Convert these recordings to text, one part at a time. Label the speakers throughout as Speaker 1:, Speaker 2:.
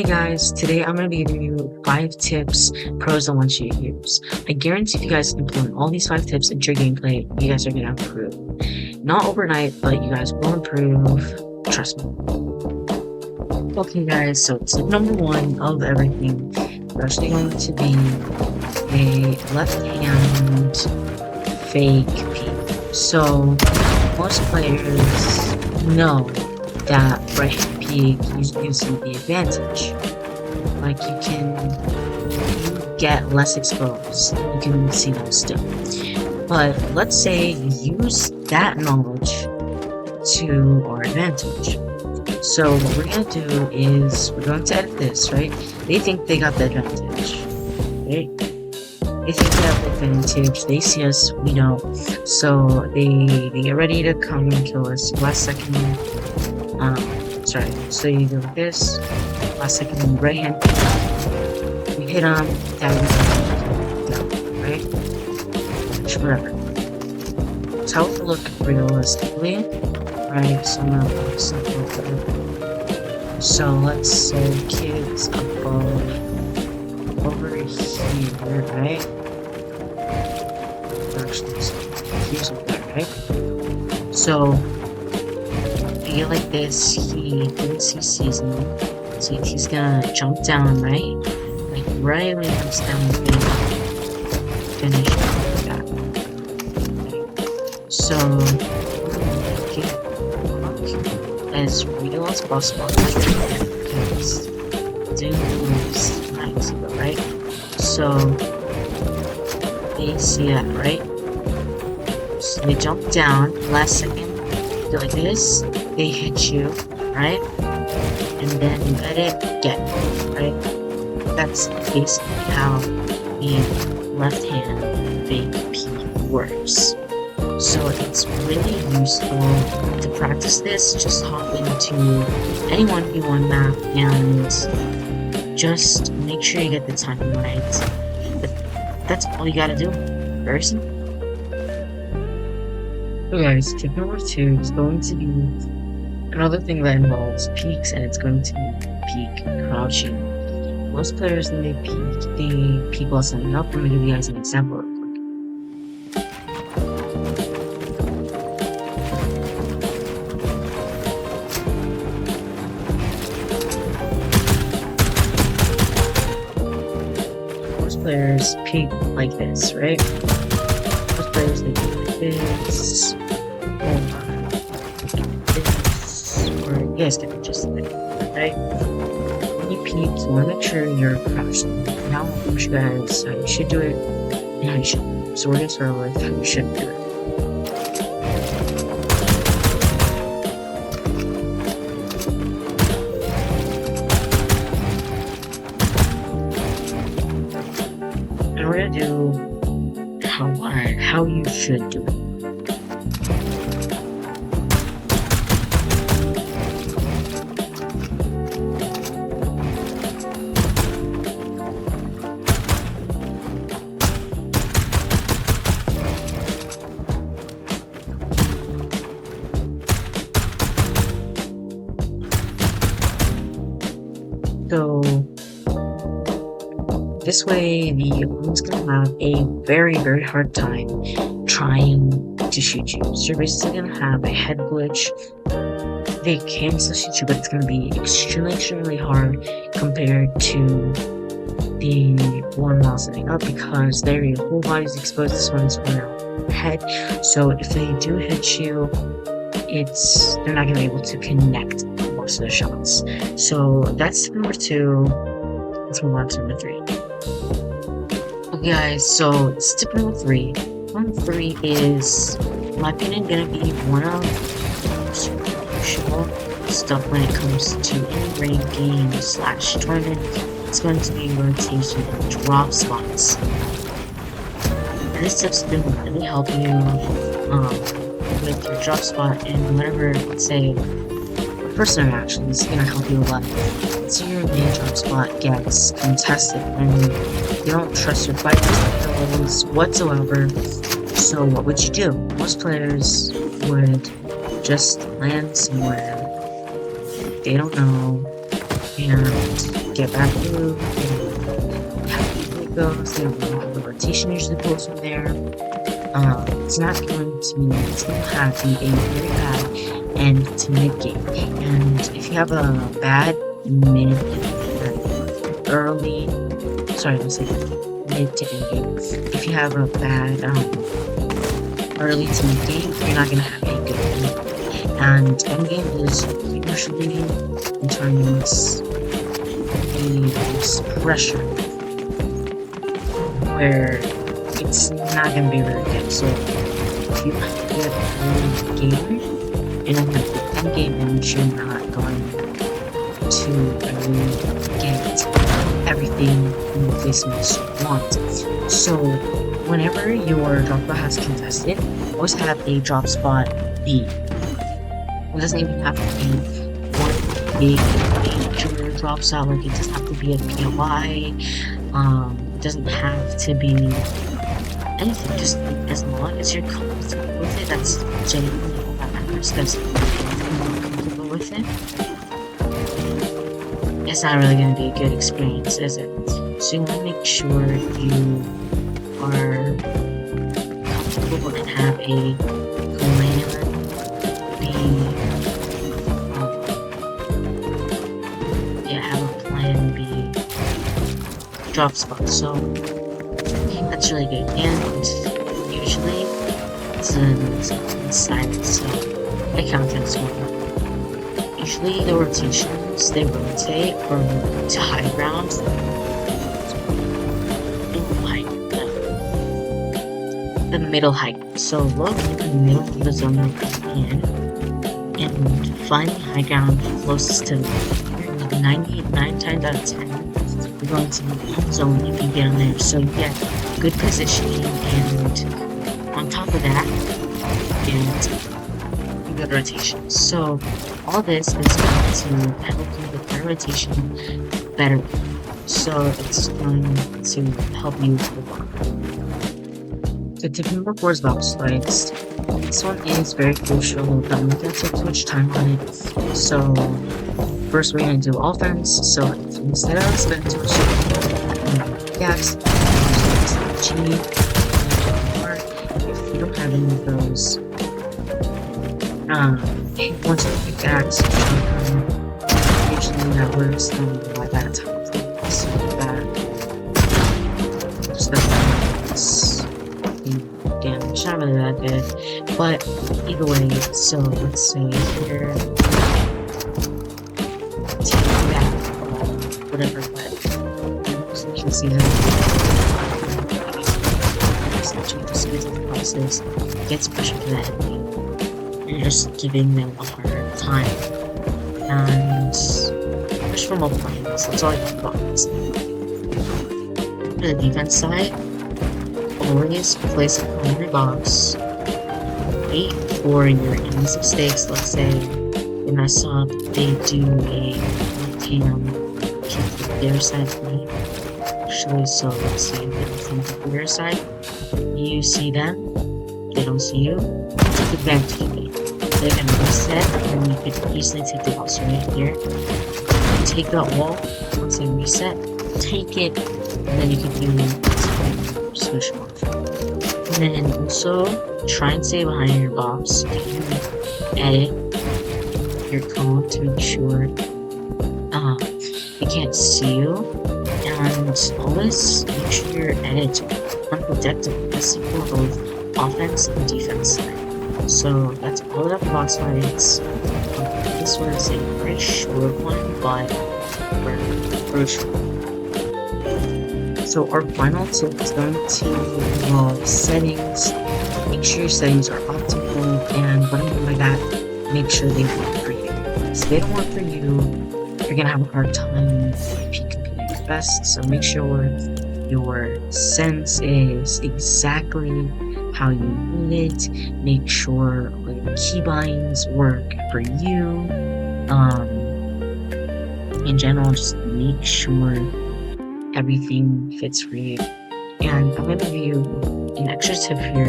Speaker 1: Hey guys, today I'm going to be giving you 5 tips pros I want you to use. I guarantee if you guys implement all these 5 tips into your gameplay, you guys are going to improve. Not overnight, but you guys will improve. Trust me. Okay guys, so tip number 1 of everything is actually going to be a left hand fake peek. So most players know that right hand peek gives you the advantage. Like you get less exposed. You can see them still. But let's say you use that knowledge to our advantage. So what we're gonna do is we're going to edit this, right? They think they got the advantage, right? They think they have the advantage. They see us, we don't. So they get ready to come and kill us. Last second, sorry. So you do this. Last second, right hand. We hit on down, right? Whatever. It's how it look realistically, right? So now, so let's say kids above over here, right? Actually, here's up there, right? So you get like this. He thinks he sees me, so he's gonna jump down, right? Like right when he comes down, finish like that. So as real as possible, because do lose nice, right? So they see that, right? So they jump down, last second, do like this, they hit you, right? And then you edit, get, right? That's basically how the left hand fake peek works. So it's really useful to practice this. Just hop into any 1v1 map and just make sure you get the timing right. But that's all you gotta do. Very simple. So guys, tip number 2 is going to be another thing that involves peaks, and it's going to be peak crouching. Most players, when they peek while setting up. I'm going to give you guys an example real quick. Most players peek like this, right? Most players, they peek like this. Or you guys get the gist of it, right? When you peek, you want to make sure you're crouched. Now I'll teach you guys how you should do it and how you should. So we're gonna start with how you should do it. And we're gonna do how you should do it. So this way, the opponent's gonna have a very, very hard time trying to shoot you. So you're basically gonna have a head glitch. They can still shoot you, but it's gonna be extremely, extremely hard compared to the one while setting up, because there your whole body's exposed. This one's on your head. So if they do hit you, they're not gonna be able to connect most of the shots. So that's tip number 2. Let's move on to number 3. Okay guys, so it's tip number 3. Number 3 is, in my opinion, gonna be one of the crucial stuff when it comes to any ranked game / tournament. It's going to be rotation and drop spots. And this tip's been really helping you with your drop spot, and whenever, let's say, first interaction is gonna help you a lot. So your main drop spot gets contested and you don't trust your fighters whatsoever. So what would you do? Most players would just land somewhere they don't know, and get back through and how it goes. They don't know how the rotation usually goes from there. It's not going to be, it's going to have be a very bad end to mid game. And if you have a bad mid and early, sorry, let's say mid to end game. If you have a bad early to mid game, you're not going to have a good end. And end game is usually in tournaments the pressure where it's not going to be very good. So if you get a game and then the end game, then you're not going to really get everything in the placements you want. So whenever your drop spot has contested, always have a drop spot B. It doesn't even have to be one big major drop spot, like it doesn't have to be a POI, it doesn't have to be anything, just as long as you're comfortable with it. That's genuinely all that matters, because if you're not comfortable with it, it's not really going to be a good experience, is it? So you want to make sure you are comfortable and have a plan B. Have a plan B drop spot. So that's really good. And usually it's inside, so I count it as one. Usually the rotations, they rotate from to high ground, like the middle height. So look in the middle of the zone you're in and find the high ground closest to 99 times out of 10. You're going to the home zone if you get on there. So you get good positioning, and on top of that, and good rotation. So all this is going to help you with better rotation better. So it's going to help you with the tip number 4 is box slides. This one is very crucial, but I'm not going to take too much time on it. So first we're going to do offense. So instead of spending too much time gaps, G, or if you don't have any of those, once you pick gaps, usually that works, then by that time. So that just that's damage, not really that good, but either way. So let's say here, take that, whatever, but so you can see that essentially the speed of the process gets pressure to that enemy. You're just giving them a hard time, and push from all points. That's all I can about this. For the defense side, always place a corner box, wait for your enemy's mistakes. Let's say they mess up, they do a left hand kick to their side play. Actually, so let's say they come to their side, you see them, they don't see you, take advantage of it. They're gonna reset, and you could easily take the box right here. Take that wall, once they reset, take it, and then you can do switch off. And then also try and stay behind your box. Edit your code to make sure they can't see you, and always make sure your edits are unprotected. That's for both offense and defense side. So that's all that box fights. This one is a very short one, but very crucial. So our final tip is going to involve settings. Make sure your settings are optimal, and what I mean by that, make sure they work for you. If they don't work for you, you're gonna have a hard time competing your best. So make sure your sense is exactly how you need it. Make sure your keybinds work for you. In general, just make sure everything fits for you. And I'm going to give you an extra tip here. I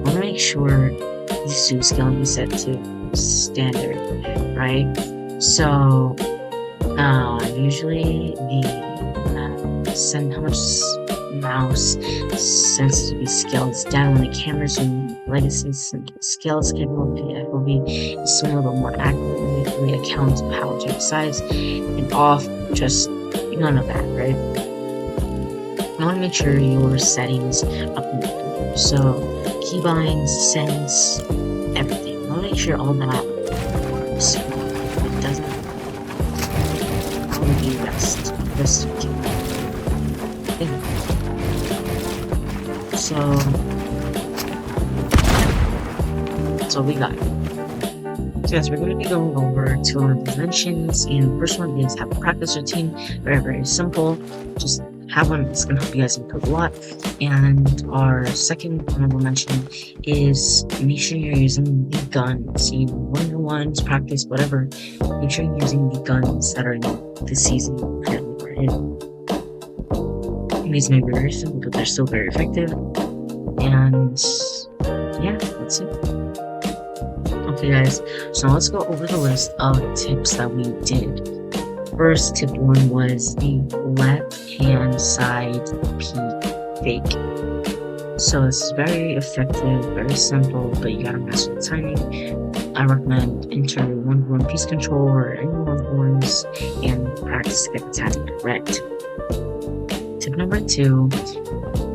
Speaker 1: want to make sure the zoom scale is set to standard, right? So Usually the how much mouse sensitivity scale is down when the camera's in legacy scale is capable of FOV is swing a little more accurately. We account how to size and off. Just none of that, right? You want to make sure your settings up in the so keybinds, settings, everything. You want to make sure all that works. It doesn't. That would be best. Best you can. So that's all we got. So yes, we're going to be going over 2 honorable mentions, and the first one is have a practice routine. Very simple. Just have one. It's going to help you guys improve a lot. And our second honorable mention is make sure you're using the guns. You know, 1-on-1s, practice, whatever. Make sure you're using the guns that are in the season currently we're in. These may be very simple, but they're still very effective. And yeah, that's it. Okay, guys, so now let's go over the list of tips that we did. First, tip 1 was the left-hand side peek fake. So this is very effective, very simple, but you gotta master the timing. I recommend enter 1-1 piece control or any 1-1s and practice to get the timing correct. Tip number 2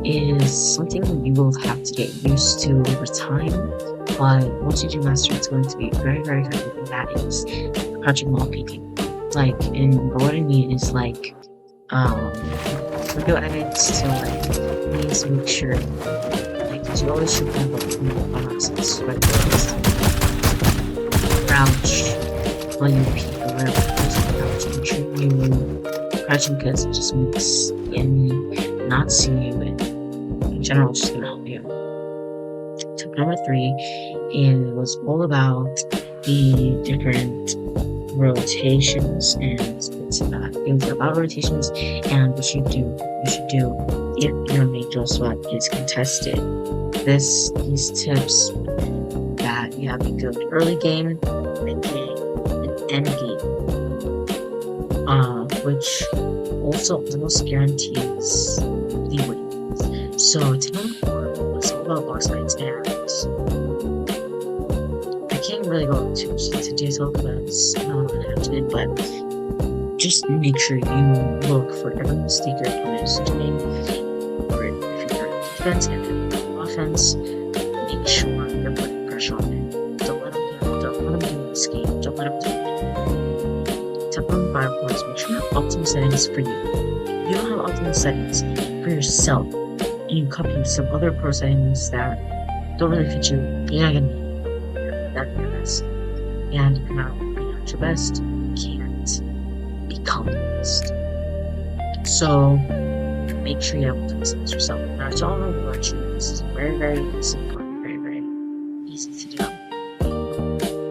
Speaker 1: is something you will have to get used to over time, but once you do master, it's going to be very effective, and that is crouching while peeking. Like, and what I mean is like, video edits, so like, you need to make sure, like, because you always should have like, boxes, right? Crouch while you peek or whatever, crouch, make sure you crouching because it just makes the enemy not see you, and in general, it's just gonna help you. Tip number 3 was all about the different rotations and things about rotations and what you should do if your major sweat is contested. These tips that you have a good early game, mid game, and end game, which also almost guarantees the win. So tip number 4 was all about boss fights, and I can't really go too much into detail because I don't really have to, but just make sure you look for every mistake your opponent is doing, or if you're on defense and offense, make sure you're putting pressure on it. Don't let them do escape, don't let them do it. Tip number 5 was make sure you have optimal settings for you. If you don't have optimal settings for yourself, and you copy some other pro settings that don't really fit you, you're not gonna be your best. And if you're not being at your best, you can't become the best. So make sure you have optimal settings yourself. Now it's all about this is very simple and very easy to do.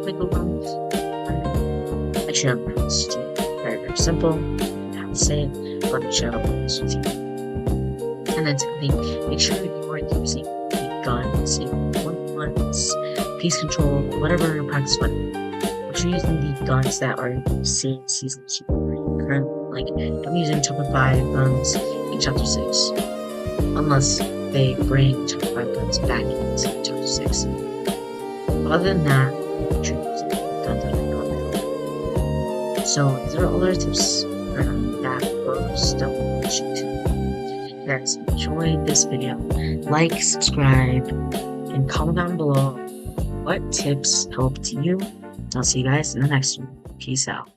Speaker 1: Click around. Make sure you have this routine. Very simple. You don't have to say it, but make sure you have this routine. And then secondly, make sure you are using the guns, 1-1s, piece control, whatever practice weapon. Make sure you're using the guns that are in the same season as you are currently. Like, I'm using chapter 5 guns in chapter 6. Unless they bring chapter 5 guns back into chapter 6. Other than that, make sure you're using the guns that are available. So, there are other tips that pros don't want you to. If you guys enjoyed this video, like, subscribe, and comment down below what tips helped you. I'll see you guys in the next one. Peace out.